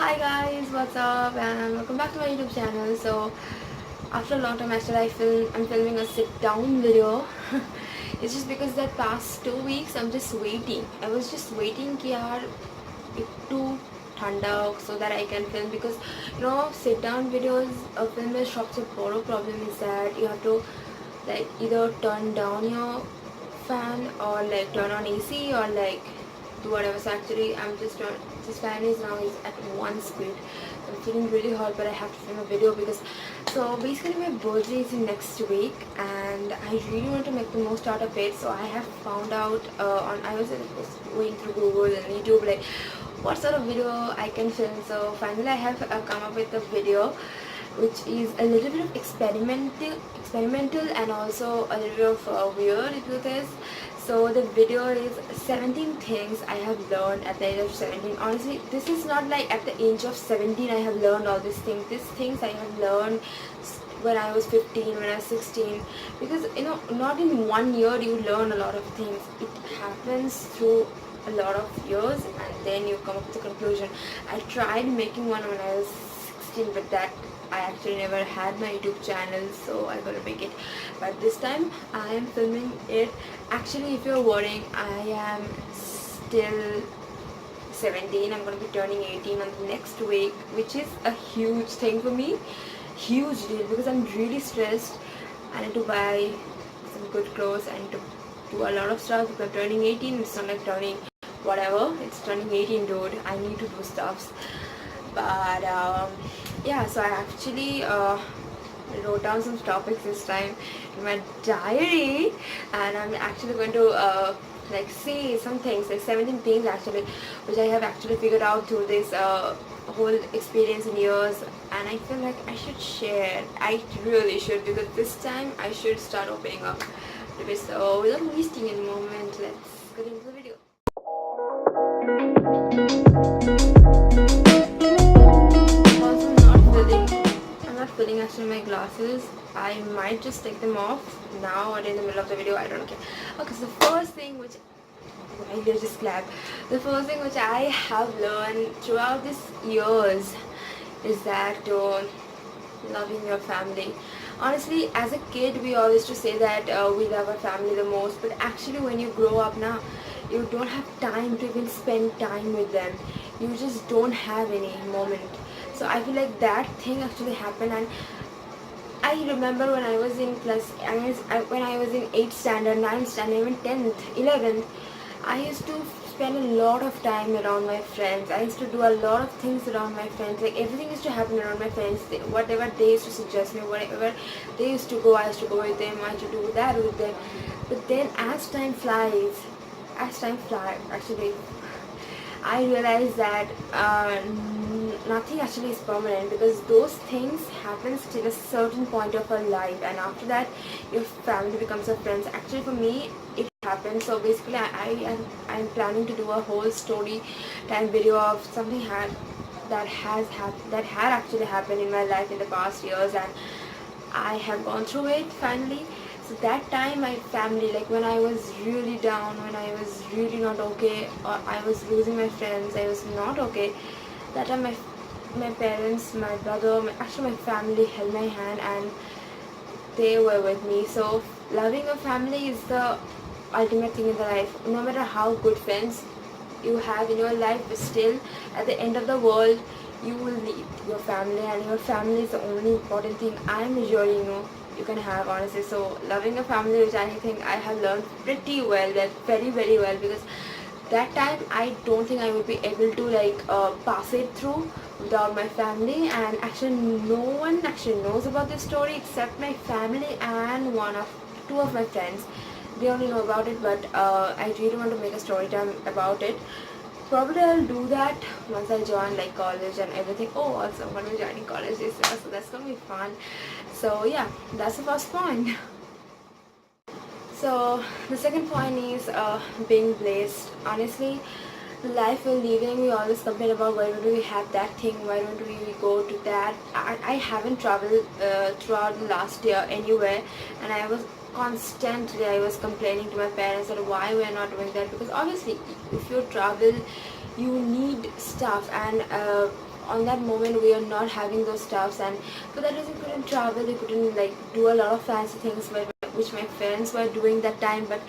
Hi guys, what's up and welcome back to my YouTube channel. So after a long time actually I'm filming a sit down video. It's just because that past 2 weeks I'm just waiting. I was just waiting कि यार it to ठंडा हो so that I can film, because sit down videos film में सबसे बड़ा problem is that you have to like either turn down your fan or like turn on AC or like do whatever. So actually I'm just on, this fan is now is at 1 speed. I'm feeling really hot, but I have to film a video because so basically my birthday is in next week and I really want to make the most out of it. So I have found out I was going through Google and YouTube like what sort of video I can film. So finally I have come up with a video which is a little bit of experimental and also a little bit of weird with this. So the video is 17 things I have learned at the age of 17. Honestly, this is not like at the age of 17 I have learned all these things. These things I have learned when I was 15, when I was 16, because not in 1 year you learn a lot of things. It happens through a lot of years and then you come up with a conclusion. I tried making one when I was 16, but that I actually never had my YouTube channel, so I gotta make it. But this time I am filming it. Actually, if you're worrying, I am still 17. I'm gonna be turning 18 on the next week, which is a huge thing for me. Huge deal, because I'm really stressed. I need to buy some good clothes and to do a lot of stuff because I'm turning 18. It's not like turning whatever, it's turning 18, dude. I need to do stuffs. But yeah, so I actually wrote down some topics this time in my diary, and I'm actually going to like say some things, like 17 things actually, which I have actually figured out through this whole experience in years, and I feel like I should share. I really should, because this time I should start opening up to this. So without wasting any moment, let's get into the video. I'm not filling actually my glasses. I might just take them off now or in the middle of the video. I don't care. Okay, so the first thing which I have learned throughout these years is that loving your family. Honestly, as a kid we always used to say that we love our family the most, but actually when you grow up now, you don't have time to even spend time with them. You just don't have any moment. So I feel like that thing actually happened. And I remember when I was in when I was in 8th standard, 9th standard, even 10th, 11th, I used to spend a lot of time around my friends. I used to do a lot of things around my friends. Like everything used to happen around my friends. Whatever they used to suggest me, whatever they used to go, I used to go with them. I used to do that with them. But then as time flies, actually, I realized that nothing actually is permanent, because those things happen till a certain point of our life, and after that your family becomes your friends. Actually for me it happened. So basically I'm planning to do a whole story time video of something that had actually happened in my life in the past years, and I have gone through it finally. So that time my family, like when I was really down, when I was really not okay, or I was losing my friends, I was not okay, that time my parents, my brother, actually my family held my hand and they were with me. So loving a family is the ultimate thing in the life. No matter how good friends you have in your life, but still at the end of the world you will need your family, and your family is the only important thing I'm sure you can have, honestly. So loving a family, which I think I have learned pretty well, that very very well, because that time I don't think I would be able to like pass it through without my family. And actually no one actually knows about this story except my family and two of my friends. They only know about it, but I really want to make a story time about it. Probably I'll do that once I join like college and everything. Oh, also I'm going to be joining college this year, so that's going to be fun. So yeah, that's the first point. So the second point is being blessed. Honestly, the life we're living, we always complain about why don't we have that thing, why don't we go to that. I haven't traveled throughout the last year anywhere, and I was complaining to my parents that why we're not doing that, because obviously if you travel you need stuff, and on that moment we are not having those stuffs, and for that reason we couldn't travel, we couldn't like do a lot of fancy things which my friends were doing that time. But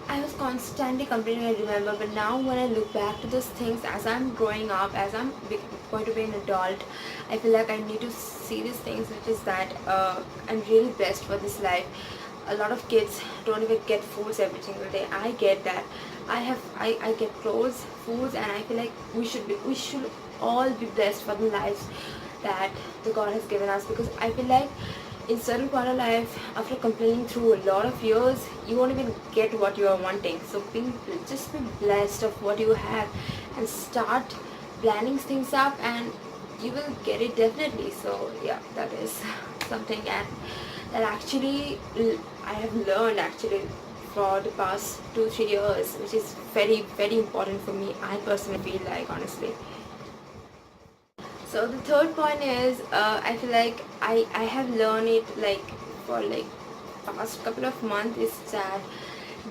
I was constantly complaining, I remember. But now when I look back to those things, as I'm growing up, as I'm going to be an adult, I feel like I need to see these things, which is that I'm really blessed for this life. A lot of kids don't even get foods every single day. I get that. I get clothes, foods, and I feel like we should all be blessed for the lives that the God has given us, because I feel like in certain part of life, after complaining through a lot of years, you won't even get what you are wanting. So just be blessed of what you have and start planning things up, and you will get it definitely. So yeah, that is something that actually I have learned actually for the past 2-3 years, which is very very important for me. I personally feel like, honestly. So the third point is, I feel like I have learned it like for like past couple of months, is that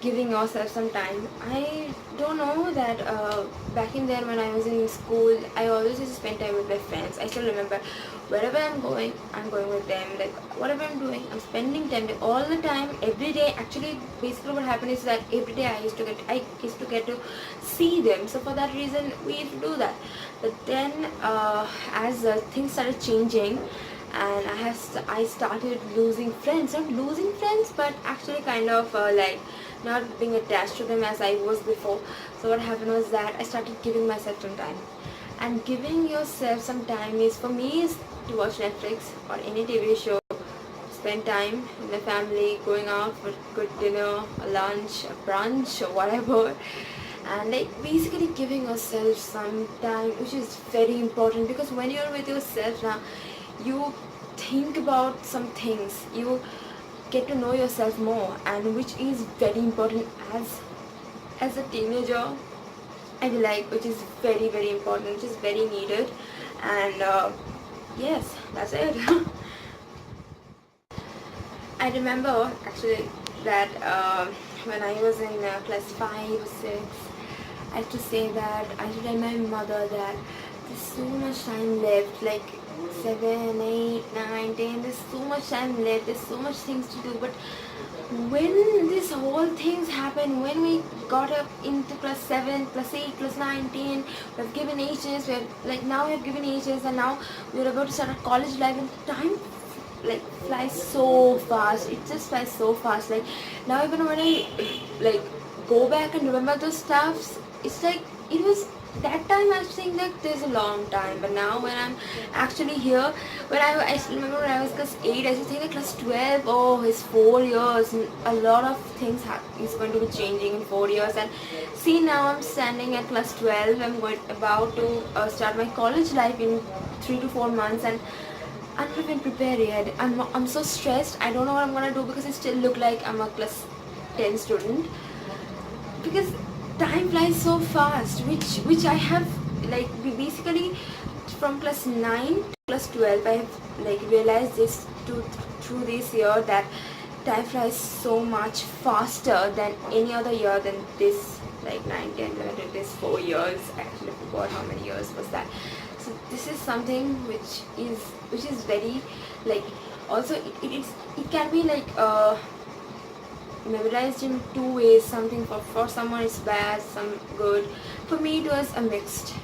giving yourself some time. I don't know that back in there when I was in school, I always used to spend time with my friends. I still remember wherever I'm going with them. Like whatever I'm doing, I'm spending time with all the time, every day. Actually, basically what happened is that every day I used to get to see them. So for that reason, we used to do that. But then as things started changing, and I started losing friends. Not losing friends, but actually kind of like not being attached to them as I was before. So what happened was that I started giving myself some time. And giving yourself some time is, for me, is to watch Netflix or any TV show, spend time with the family, going out for good dinner, a lunch, a brunch, or whatever. And like basically giving yourself some time, which is very important, because when you're with yourself now, you think about some things, you get to know yourself more, and which is very important as a teenager. I feel like, which is very very important, which is very needed. And yes, that's it. I remember actually that when I was in class 5 or 6, I had to say that I had to tell my mother that there's so much time left, like 7, 8, 9, 10, there's so much time left, there's so much things to do. But when this whole things happened, when we got up into class 7, class 8, class 9, 10, we have given ages, we have like now we have given ages, and now we're about to start our college life, and time like flies so fast. It just flies so fast. Like now even when I like go back and remember those stuffs, it's like it was that time I was thinking that there's a long time. But now when I'm actually here, when I still remember when I was class 8, I used to think that class 12, oh, it's 4 years, a lot of things is going to be changing in 4 years. And see, now I'm standing at class 12, I'm about to start my college life in 3 to 4 months, and I'm not even prepared yet. I'm so stressed. I don't know what I'm gonna do, because I still look like I'm a class 10 student, because time flies so fast, which I have like basically from class 9 to class 12, I have like realized this through this year, that time flies so much faster than any other year than this, like 9, 10, 11, this 4 years. I actually forgot how many years was that. So this is something which is very like, also it can be like memorized in two ways. Something for someone is bad, some good. For me it was a mixed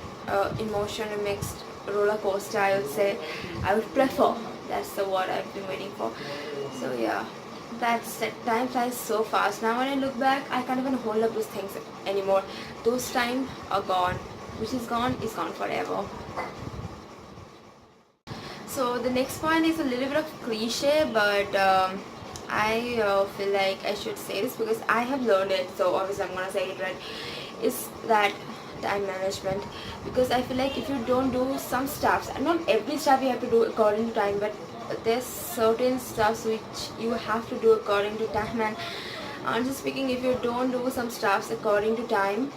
emotion, a mixed roller coaster, I would say. I would prefer, that's the word I've been waiting for. So yeah, that's that. Time flies so fast. Now when I look back, I can't even hold up those things anymore. Those times are gone. Which is gone forever. So the next point is a little bit of cliche, but I feel like I should say this because I have learned it, so obviously I'm gonna say it right. Is that time management? Because I feel like if you don't do some stuffs, and not every stuff you have to do according to time, but there's certain stuffs which you have to do according to time. And honestly speaking, if you don't do some stuffs according to time,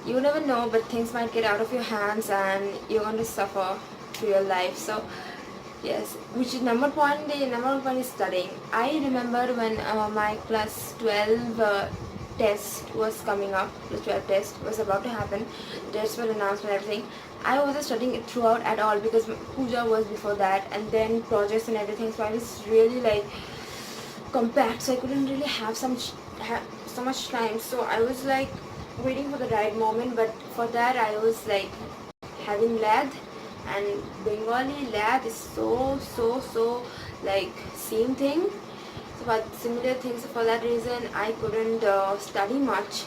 you never know, but things might get out of your hands and you're going to suffer through your life. So yes, which is number one is studying. I remember when my class 12 test was coming up, the 12 test was about to happen, the tests were announced and everything. I wasn't studying it throughout at all because puja was before that, and then projects and everything. So I was really like compact, so I couldn't really have so much time. So I was like waiting for the right moment, but for that I was like having lad, and Bengali lad is so like same thing. So but similar things. For that reason I couldn't study much.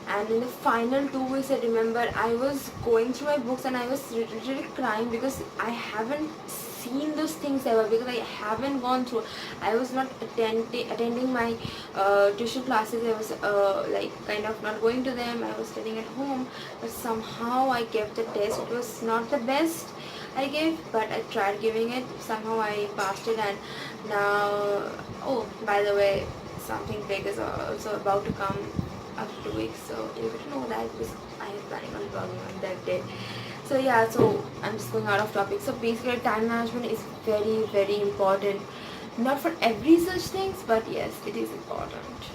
And in the final 2 weeks, I remember I was going through my books and I was literally crying because I haven't seen those things ever, because I haven't gone through. I was not attending my tuition classes. I was like kind of not going to them. I was studying at home, but somehow I gave the test. It was not the best I gave, but I tried giving it. Somehow I passed it, and now, oh, by the way, something big is also about to come after 2 weeks, so you get to know that because I am planning on vlogging on that day. So yeah, so I'm just going out of topic. So basically time management is very important, not for every such things, but yes, it is important.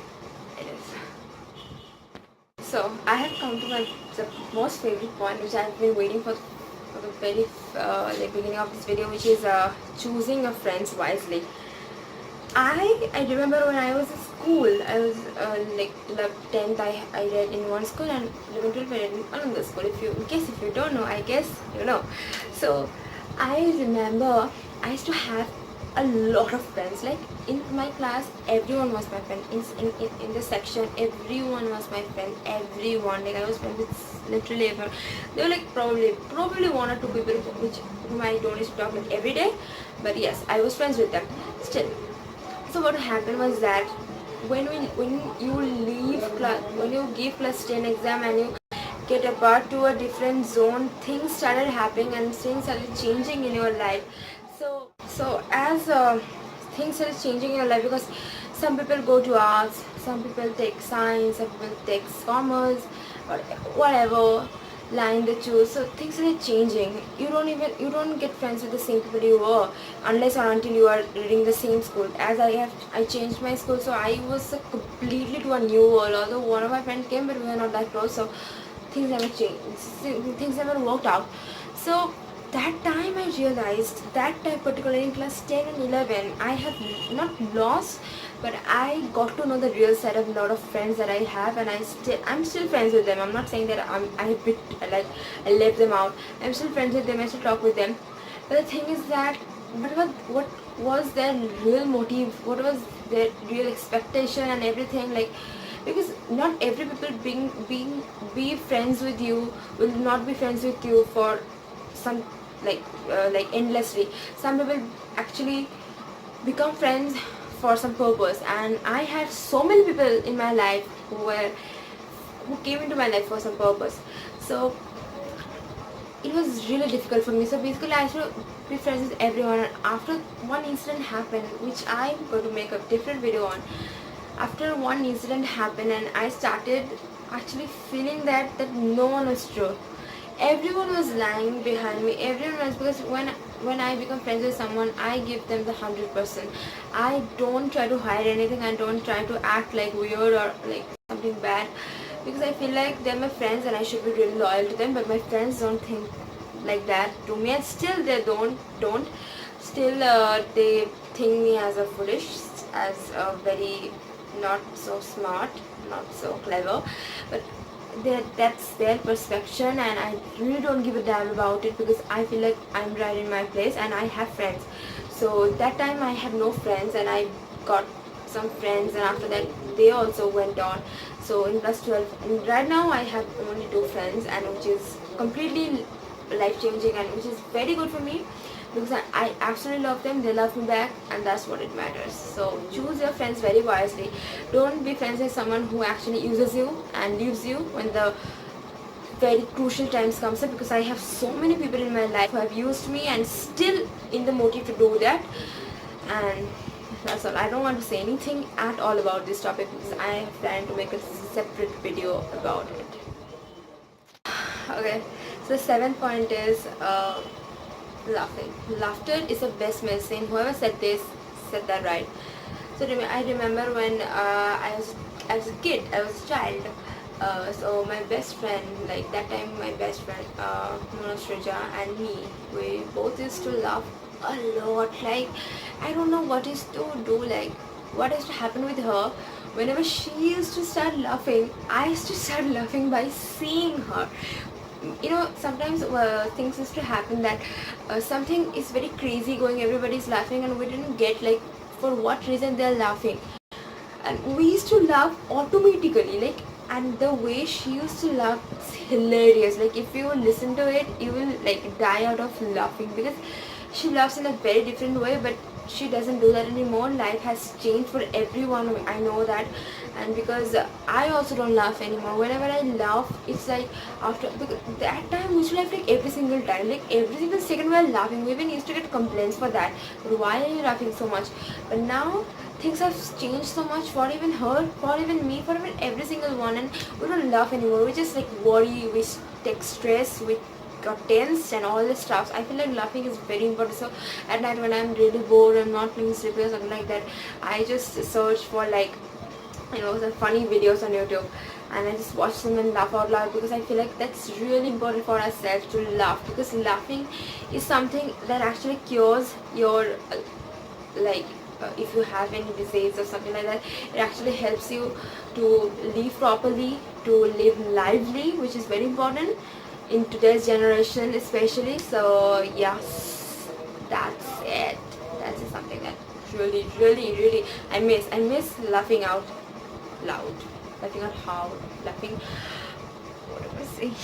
It is. So I have come to the most favorite point, which I've been waiting for the very like beginning of this video, which is choosing your friends wisely. I remember when I was in school, I was like 10th I read in one school, and 11th 12th I read in another school. If you don't know, I guess you know. So I remember I used to have a lot of friends. Like in my class, everyone was my friend. In the section, everyone was my friend. Everyone, like I was friends with literally everyone. There were like probably one or two people whom I don't used to talk with every day, but yes, I was friends with them still. So what happened was that when you leave class, when you give class 10 exam and you get about to a different zone, things started happening and things started changing in your life. So as things started changing in your life, because some people go to arts, some people take science, some people take commerce, or whatever line they choose. So things are changing. You don't get friends with the same people you were unless or until you are reading the same school. As I changed my school, so I was completely to a new world. Although one of my friends came, but we were not that close, so things never changed. Things never worked out. So that time I realized that time, particularly in class 10 and 11, I have not lost, but I got to know the real side of a lot of friends that I have, and I'm still friends with them. I'm not saying that I left them out. I'm still friends with them. I still talk with them. But the thing is that, what was their real motive? What was their real expectation and everything? Like, because not every people be friends with you will not be friends with you for some like endlessly. Some people actually become friends for some purpose, and I had so many people in my life who came into my life for some purpose. So it was really difficult for me. So basically I used to be friends with everyone, and after one incident happened, which I'm going to make a different video on. After one incident happened, and I started actually feeling that no one was true. Everyone was lying behind me. Everyone was, because when I become friends with someone, I give them the 100%. I don't try to hide anything. I don't try to act like weird or like something bad, because I feel like they're my friends and I should be really loyal to them. But my friends don't think like that to me, and still they don't. Still they think me as a foolish, as a very not so smart, not so clever. But that's their perception, and I really don't give a damn about it, because I feel like I'm right in my place and I have friends. So that time I had no friends, and I got some friends, and after that they also went on. So in plus 12, and right now I have only 2 friends, and which is completely life changing, and which is very good for me, because I absolutely love them, they love me back, and that's what it matters. So choose your friends very wisely. Don't be friends with someone who actually uses you and leaves you when the very crucial times comes up, because I have so many people in my life who have used me and still in the motive to do that. And that's all. I don't want to say anything at all about this topic, because I have planned to make a separate video about it. Okay, so the 7th point is laughing. Laughter is the best medicine. Whoever said this said that right. So I remember when I was a kid, I was a child, So my best friend, like that time my best friend Monastrija and me, we both used to laugh a lot. Like I don't know what is to do, like what is to happen with her. Whenever she used to start laughing, I used to start laughing by seeing her. You know, sometimes things used to happen that something is very crazy going, everybody's laughing and we didn't get like for what reason they're laughing, and we used to laugh automatically, like, and the way she used to laugh, it's hilarious. Like if you listen to it, you will like die out of laughing, because she laughs in a very different way, but she doesn't do that anymore. Life has changed for everyone, I know that. And because I also don't laugh anymore. Whenever I laugh, it's like after, because that time we used to laugh like every single time, like every single second we are laughing. We even used to get complaints for that, why are you laughing so much? But now things have changed so much for even her, for even me, for even every single one, and we don't laugh anymore. We just like worry, we take stress, we got tense and all this stuff. I feel like laughing is very important. So at night when I'm really bored, I'm not feeling sleepy or something like that, I just search for like, you know, some funny videos on YouTube, and I just watch them and laugh out loud, because I feel like that's really important for ourselves to laugh, because laughing is something that actually cures your like if you have any disease or something like that, it actually helps you to live properly, to live lively, which is very important in today's generation especially. So yes, that's it. That's something that really I miss laughing out loud, laughing out loud, laughing, what am I saying?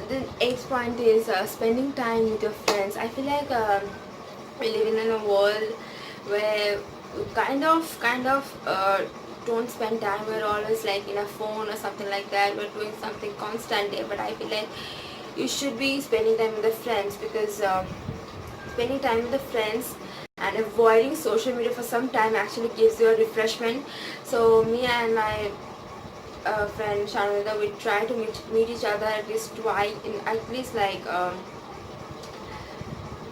The eighth point is spending time with your friends. I feel like we live in a world where we kind of don't spend time. We're always like in a phone or something like that. We're doing something constantly. But I feel like you should be spending time with the friends, because spending time with the friends and avoiding social media for some time actually gives you a refreshment. So me and my friend Shanwada, we try to meet each other at least twice, in at least like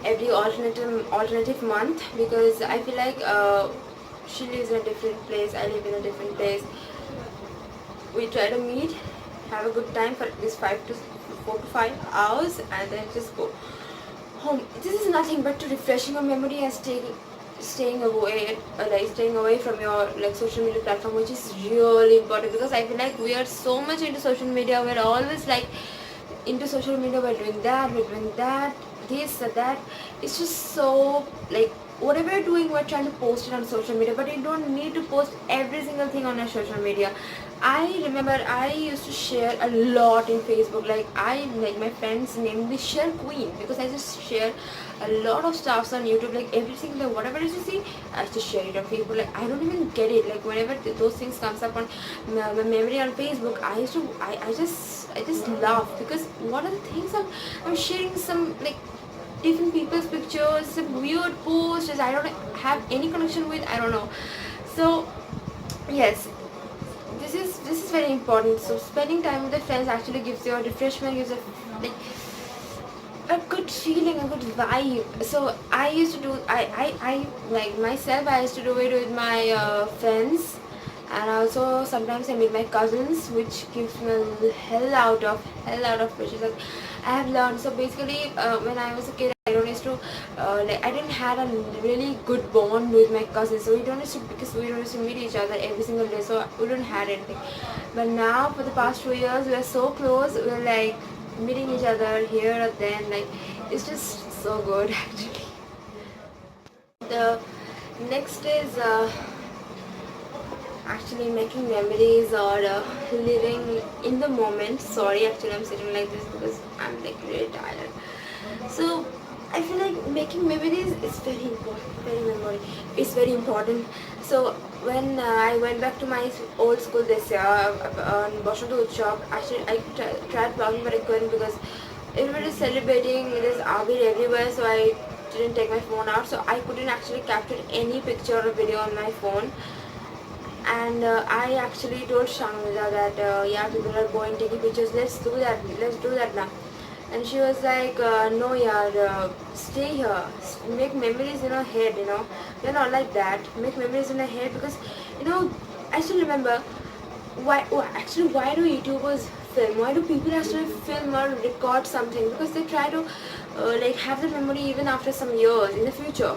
every alternative month, because I feel like she lives in a different place, I live in a different place. We try to meet, have a good time for at least 4 to 5 hours, and then just go home. This is nothing but to refreshing your memory and staying away from your like social media platform, which is really important, because I feel like we are so much into social media. We're always like into social media, we're doing that, this or that. It's just so like whatever you're doing, we're trying to post it on social media, but you don't need to post every single thing on your social media. I remember I used to share a lot in Facebook. Like I like my friends named me Share Queen, because I just share a lot of stuffs on YouTube. Like every single whatever I see, I used to share it on Facebook. Like I don't even get it. Like whenever those things comes up on my memory on Facebook, I just laugh, because what are the things I'm sharing, some like different people's pictures, some weird posts I don't have any connection with, I don't know. So yes, this is very important. So spending time with the friends actually gives you a refreshment, gives like a good feeling, a good vibe. So I used to do, I like myself, I used to do it with my friends, and also sometimes I meet my cousins, which gives me a hell out of pleasure. Like I have learned. So basically, when I was a kid, I don't used to like I didn't had a really good bond with my cousins. So because we don't used to meet each other every single day, so we don't had anything. But now for the past 2 years, we are so close. We're like meeting each other here or then. Like it's just so good actually. The next is actually making memories, or living in the moment. Sorry, actually I'm sitting like this because I'm like really tired. So I feel like making memories is very important, it's very important. So when I went back to my old school this year on Boshoto Utsav, actually I tried vlogging, but I couldn't, because everybody is celebrating, there's Abir everywhere, so I didn't take my phone out, so I couldn't actually capture any picture or video on my phone. And I actually told Shangmila that yeah, people are going taking pictures, let's do that now. And she was like, no yaar, stay here, make memories in your head, we're not like that, make memories in your head, because I still remember why do YouTubers film? Why do people actually film or record something? Because they try to like have the memory even after some years in the future.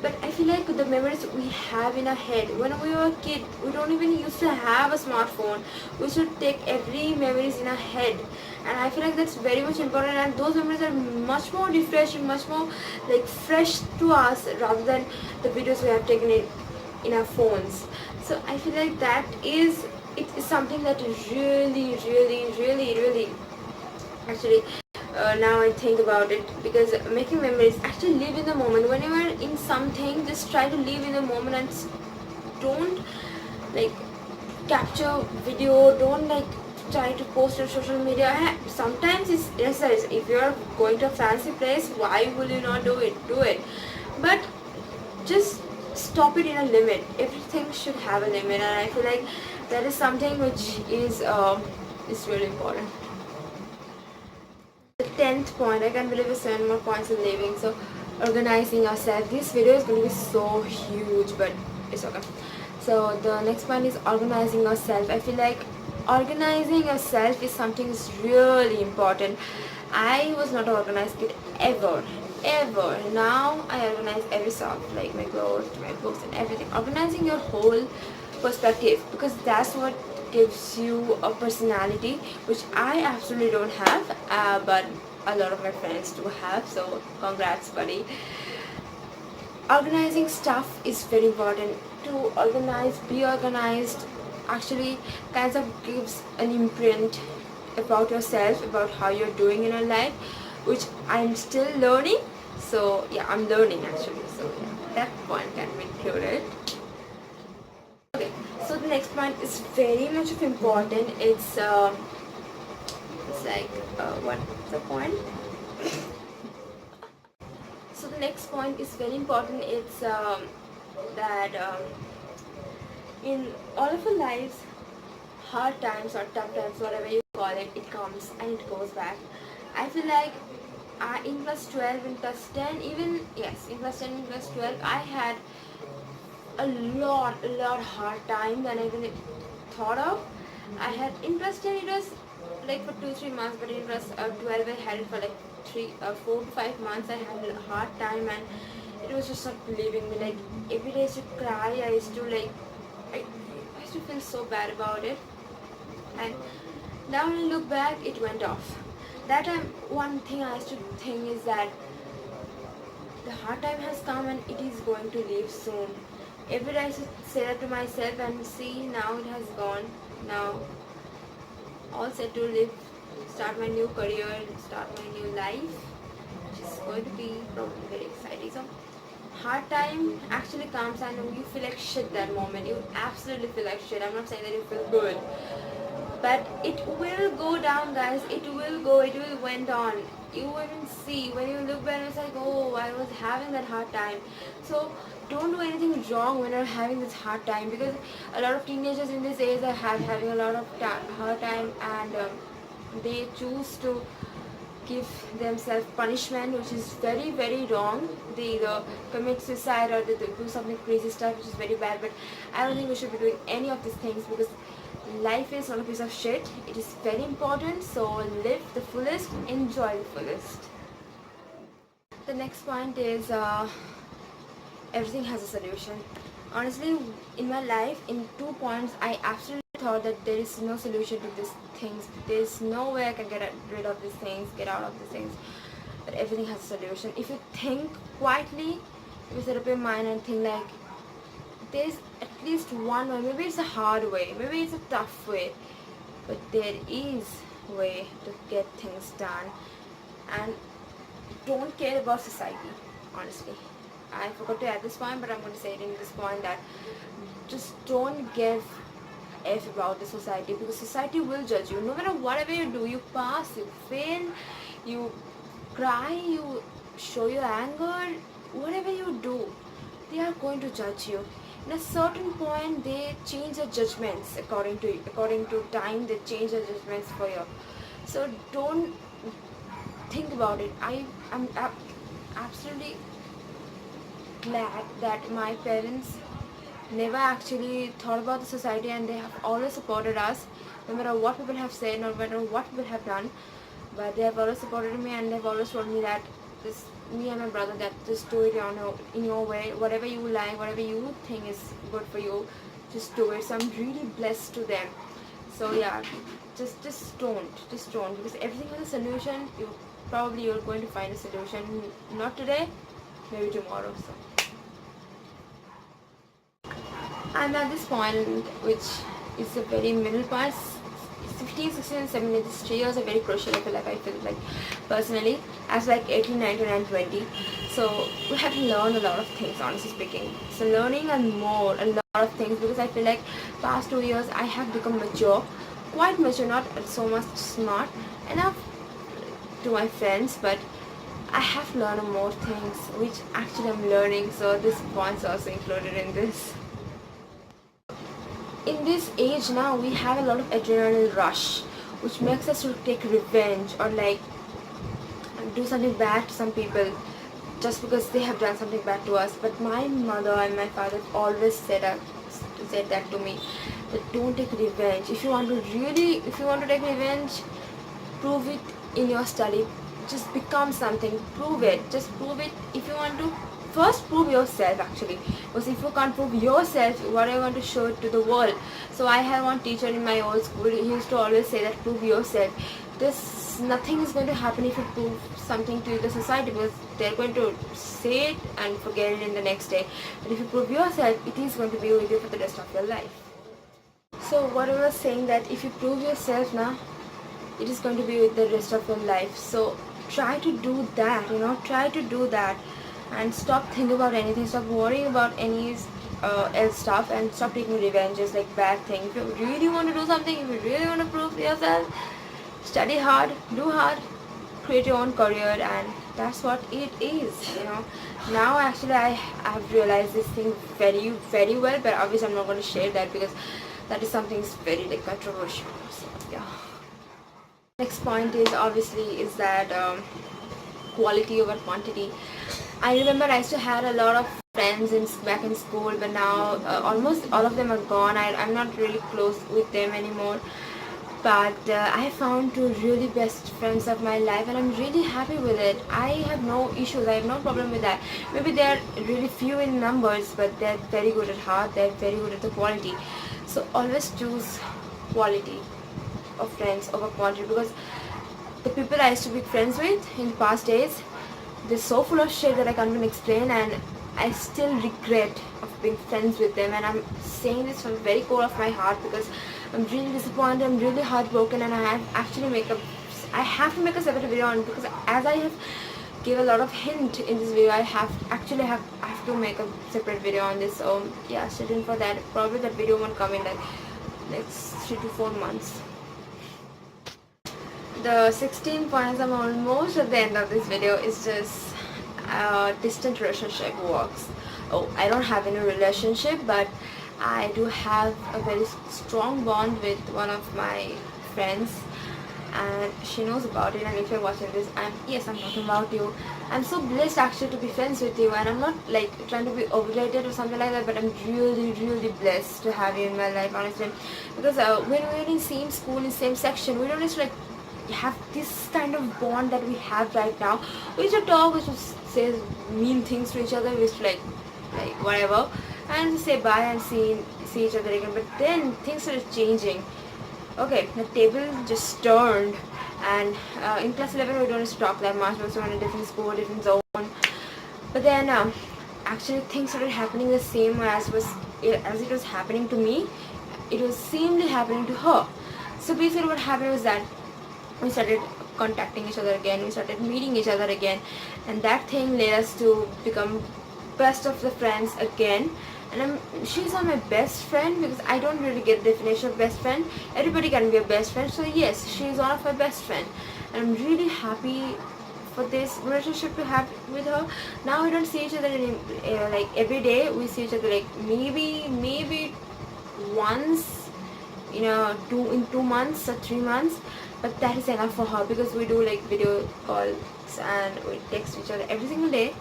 But I feel like the memories we have in our head, when we were a kid, we don't even used to have a smartphone. We should take every memories in our head, and I feel like that's very much important. And those memories are much more refreshing, much more like fresh to us rather than the videos we have taken in our phones. So I feel like it is something that really actually now I think about it, because making memories, actually live in the moment. When you are in something, just try to live in the moment and don't like capture video, don't like try to post on social media. Sometimes it's necessary. If you are going to a fancy place, why will you not do it, but just stop it in a limit. Everything should have a limit, and I feel like that is something which is really important. The 10th point, I can't believe it's 7 more points in leaving. So organizing ourselves. This video is going to be so huge, but it's okay. So the next point is organizing yourself. I feel like organizing yourself is something is really important. I was not an organized kid ever. Now I organize every stuff, like my clothes, my books and everything. Organizing your whole perspective, because that's what gives you a personality, which I absolutely don't have, but a lot of my friends do have. So congrats, buddy. Organizing stuff is very important. To organize, be organized, actually kind of gives an imprint about yourself, about how you're doing in your life, which I'm still learning. So yeah, I'm learning actually. So yeah, that point can be included. Okay, so the next point is very much of important. It's like what's the point? So the next point is very important. It's that in all of our lives, hard times or tough times, whatever you call it, it comes and it goes back. I feel like in plus 12, in plus 10, even yes, in plus 10, in plus 12, I had a lot hard time than I even thought of. I had in plus 10 it was like for 2-3 months, but in plus 12 I had it for like 4 to 5 months. I had a hard time, and it was just not leaving me. Like every day I used to cry. I used to feel so bad about it. And now when I look back, it went off. That time, one thing I used to think is that the hard time has come and it is going to leave soon. Every day I used to say that to myself, and see, now it has gone. Now all set to live, start my new career, start my new life, which is going to be probably very exciting. So hard time actually comes and you feel like shit that moment. You absolutely feel like shit. I'm not saying that you feel good, but it will go down, guys. It will went on. You will even see when you look back, it's like, oh, I was having that hard time. So don't do anything wrong when you're having this hard time, because a lot of teenagers in this age are having a lot of hard time, and they choose to give themselves punishment, which is very wrong. They either commit suicide or they do something crazy stuff, which is very bad. But I don't think we should be doing any of these things, because life is not a piece of shit. It is very important. So live the fullest, enjoy the fullest. The next point is everything has a solution. Honestly, in my life, in 2 points, I absolutely thought that there is no solution to these things. There is no way I can get rid of these things, get out of these things. But everything has a solution. If you think quietly, if you set up your mind and think like, there's at least one way. Maybe it's a hard way, maybe it's a tough way, but there is a way to get things done. And don't care about society, honestly. I forgot to add this point, but I'm going to say it in this point, that just don't give F about the society, because society will judge you. No matter whatever you do, you pass, you fail, you cry, you show your anger, whatever you do, they are going to judge you. In a certain point, they change their judgments according to time. They change their judgments for you. So don't think about it. I'm absolutely glad that my parents never actually thought about the society, and they have always supported us, no matter what people have said, no matter what people have done. But they have always supported me, and they've always told me that this, me and my brother, that just do it in your way, whatever you like, whatever you think is good for you, just do it. So I'm really blessed to them. So yeah, just don't, because everything has a solution. You're going to find a solution, not today, maybe tomorrow. So I'm at this point, which is a very middle part. 15, 16 and 17, these 3 years are very crucial. I feel like personally, as like 18, 19 and 20. So we have to learn a lot of things, honestly speaking. So learning a lot of things, because I feel like past 2 years I have become mature, quite mature, not so much smart enough to my friends, but I have learned more things which actually I'm learning. So this point's also included in this. In this age now, we have a lot of adrenaline rush, which makes us to take revenge, or like do something bad to some people just because they have done something bad to us. But my mother and my father always said that to me, that don't take revenge. If you want to take revenge, prove it in your study. Just become something, prove it. Just prove it. If you want to, first prove yourself actually, because if you can't prove yourself, what are you going to show it to the world? So I had one teacher in my old school, he used to always say that prove yourself. Nothing is going to happen if you prove something to the society, because they're going to say it and forget it in the next day. But if you prove yourself, it is going to be with you for the rest of your life. So what I was saying, that if you prove yourself now, it is going to be with the rest of your life. So try to do that, try to do that, and stop thinking about anything, stop worrying about any else stuff, and stop taking revenges like bad things. If you really want to do something, if you really want to prove yourself, study hard, do hard, create your own career, and that's what it is. Now actually I have realized this thing very, very well, but obviously I'm not going to share that, because that is something very like controversial. So yeah. Next point is that quality over quantity. I remember I used to have a lot of friends back in school, but now almost all of them are gone. I'm not really close with them anymore. But I found 2 really best friends of my life, and I'm really happy with it. I have no issues, I have no problem with that. Maybe they're really few in numbers, but they're very good at heart, they're very good at the quality. So always choose quality of friends over quantity, because the people I used to be friends with in the past days, they're so full of shit that I can't even explain, and I still regret of being friends with them. And I'm saying this from the very core of my heart, because I'm really disappointed, I'm really heartbroken, and I have to make a separate video on, because as I have give a lot of hint in this video, I have to make a separate video on this. So yeah, stay tuned for that. Probably that video won't come in like next 3 to 4 months. The 16 points, I'm almost at the end of this video, is just distant relationship works. I don't have any relationship, but I do have a very strong bond with one of my friends, and she knows about it. And if you're watching this, I'm talking about you. I'm so blessed actually to be friends with you, and I'm not like trying to be overrated or something like that, but I'm really, really blessed to have you in my life, honestly. Because when we're in same school, in same section, we don't just like have this kind of bond that we have right now. We used to talk, we used to say mean things to each other, we used to like whatever, and say bye and see each other again. But then things started changing. Okay, the table just turned, and in class 11 we don't used to talk that much, we were in a different school, different zone. But then actually things started happening the same as it was happening to me. It was seemingly happening to her. So basically what happened was that we started contacting each other again, we started meeting each other again, and that thing led us to become best of the friends again. And she's not my best friend, because I don't really get the definition of best friend. Everybody can be a best friend, so yes, she's one of my best friend, and I'm really happy for this relationship to have with her. Now we don't see each other like every day. We see each other like maybe once in 2 months or 3 months, but that is enough for her, because we do like video calls and we text each other every single day.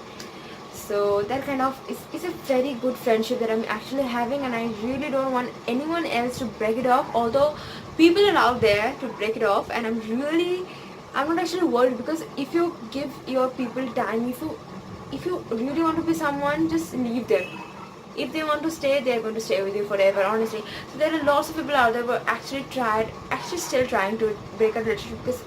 So that kind of is a very good friendship that I'm actually having, and I really don't want anyone else to break it off, although people are out there to break it off. And I'm not actually worried, because if you give your people time, if you really want to be someone, just leave them. If they want to stay, they're going to stay with you forever, honestly. So there are lots of people out there who are actually still trying to break a relationship, because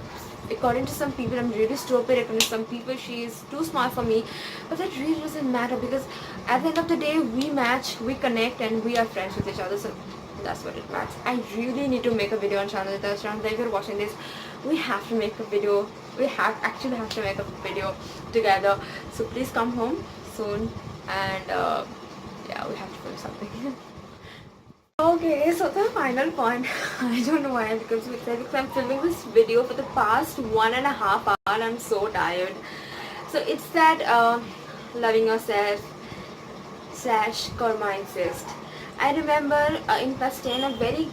according to some people I'm really stupid, according to some people she is too smart for me, but that really doesn't matter, because at the end of the day we match, we connect, and we are friends with each other. So that's what it matters. I really need to make a video on channel. If you're watching this, we have to make a video. We actually have to make a video together. So please come home soon, and yeah, we have to do something. Okay, so the final point, I don't know why I'm becoming so excited, because I'm filming this video for the past 1.5 hours. I'm so tired. So it's that loving yourself / karma exist. I remember in class 10 a very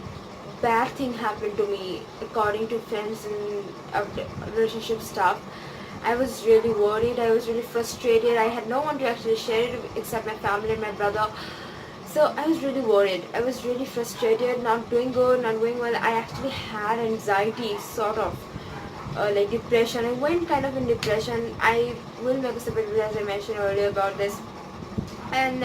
bad thing happened to me, according to friends and relationship stuff. I was really worried, I was really frustrated, I had no one to actually share it with except my family and my brother. So I was really worried, I was really frustrated, not doing good, not doing well. I actually had anxiety, sort of, like depression. I went kind of in depression. I will make a separate video, as I mentioned earlier, about this. And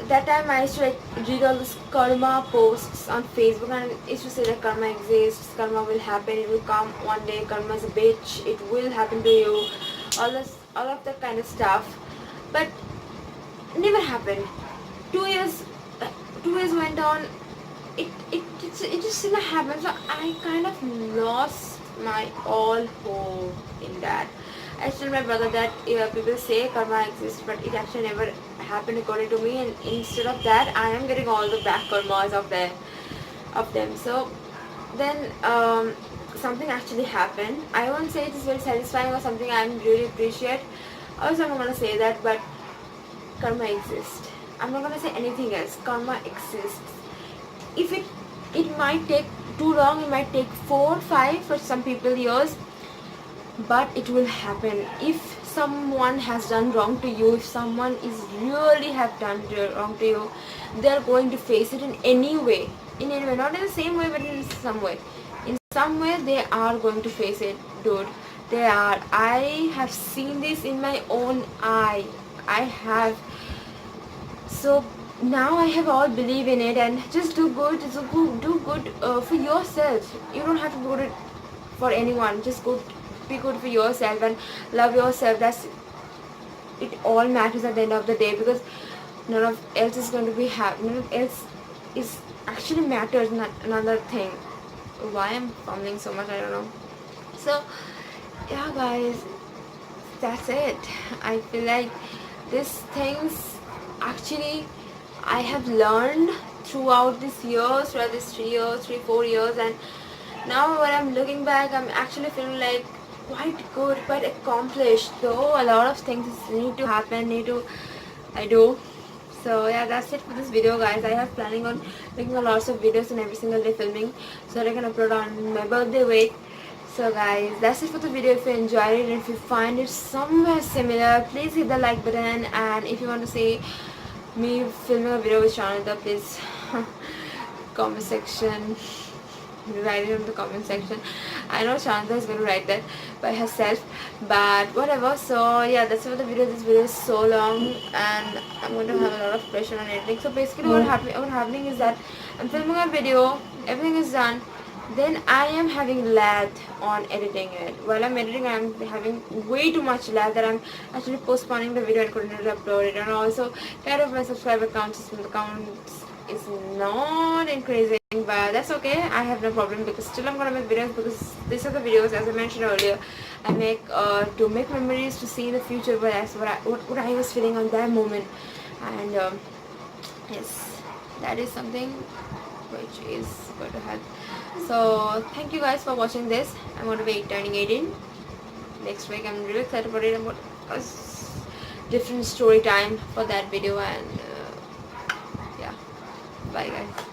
that time I used to like read all these karma posts on Facebook, and it used to say that karma exists, karma will happen, it will come one day, karma is a bitch, it will happen to you, all of that kind of stuff. But it never happened. 2 years, 2 years went on. It just didn't happen. So I kind of lost my all hope in that. I told my brother that people say karma exists, but it actually never happened according to me. And instead of that, I am getting all the back karmas of them. So then something actually happened. I won't say it is very satisfying or something I really appreciate. Also, I'm not gonna say that, but karma exists. I'm not gonna say anything else. Karma exists. If it might take too long, it might take 4, 5 for some people years, but it will happen. If someone has done wrong to you, if someone is really have done wrong to you, they are going to face it in any way, not in the same way, but in some way. In some way, they are going to face it, dude. They are. I have seen this in my own eye. I have. So now I have all believe in it, and just do good. Do good for yourself. You don't have to do it for anyone. Just be good for yourself and love yourself. That's it. All matters at the end of the day, because none of else is going to be happy. None of else is actually matters. Not another thing. Why I'm fumbling so much, I don't know. So yeah, guys, that's it. I feel like these things actually I have learned throughout these 3, 4 years, and now when I'm looking back, I'm actually feeling like quite good, quite accomplished. Though a lot of things need to happen, I do. So yeah, that's it for this video, guys. I have planning on making a lots of videos and every single day filming, so that I can upload on my birthday week. So guys, that's it for the video. If you enjoyed it and if you find it somewhere similar, please hit the like button. And if you want to see me filming a video with Shanita, please comment section, write it in the comment section. I know Shanita is going to write that by herself, but whatever. So yeah, that's it for the video. This video is so long and I'm going to have a lot of pressure on editing. So basically what happening is that I'm filming a video, everything is done, then I am having lag on editing it. While I'm editing, I'm having way too much lag that I'm actually postponing the video and couldn't upload it. And also kind of my subscriber count is not increasing, but that's okay. I have no problem, because still I'm gonna make videos, because these are the videos, as I mentioned earlier, I make to make memories, to see in the future what I was feeling on that moment. And yes, that is something which is going to help. So thank you guys for watching this. I'm going to be turning 18 next week. I'm really excited about it. I'm going to a different story time for that video. And yeah, bye guys.